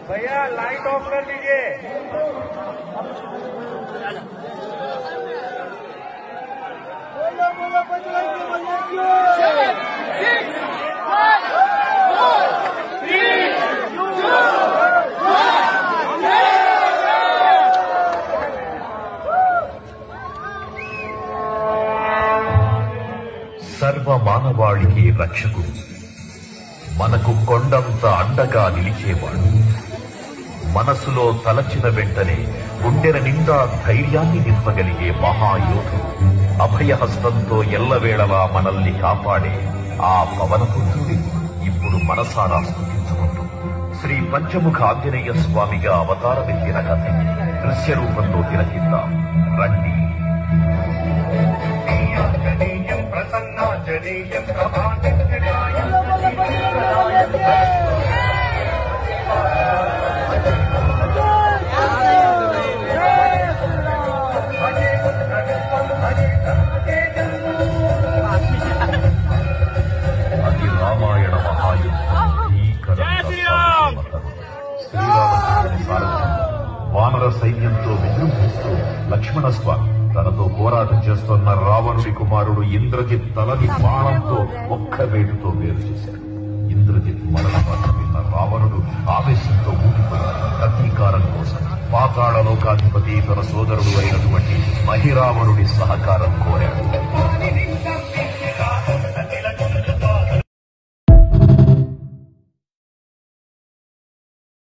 भैया light of कर दीजिए। बोलो बजरंग बली की। 7, 6, 5, 4, 3, 2, 1। సర్వ మానవాళికి రక్షకుడు, మనకు కొండంత అండగా నిలిచేవాడు, మనసులో తలచిన వెంటనే గుండెల నిండా ధైర్యాన్ని నింపగలిగే మహాయోధుడు, అభయహస్తంతో ఎల్లవేళలా మనల్ని కాపాడే ఆ పవనపుత్రుడి ఇప్పుడు మనసారా స్తుతించుకుంటూ శ్రీ పంచముఖ ఆంజనేయ స్వామిగా అవతారమెత్తిన కథ దృశ్య రూపంలో తిలకిద్దాం రండి. ప్రసన్నాంజనేయం అది రామాయణ మహాయుద్ధం. శ్రీరామచంద్రుని సారథ్యం వానర సైన్యంతో విజృంభిస్తూ లక్ష్మణస్వామి తనతో పోరాటం చేస్తున్న రావణుడి కుమారుడు ఇంద్రజిత్ తలని బాణంతో ఒక్క వేటుతో వేరు చేశాడు. ఇంద్రజిత్ మరణ వార్త విన్న రావణుడు ఆవేశంతో ఊగిపోయాడు. ప్రతీకారం కోసం పాతాళ లోకాధిపతి తన సోదరుడు అయినటువంటి మహిరావణుడి సహకారం కోరాడు.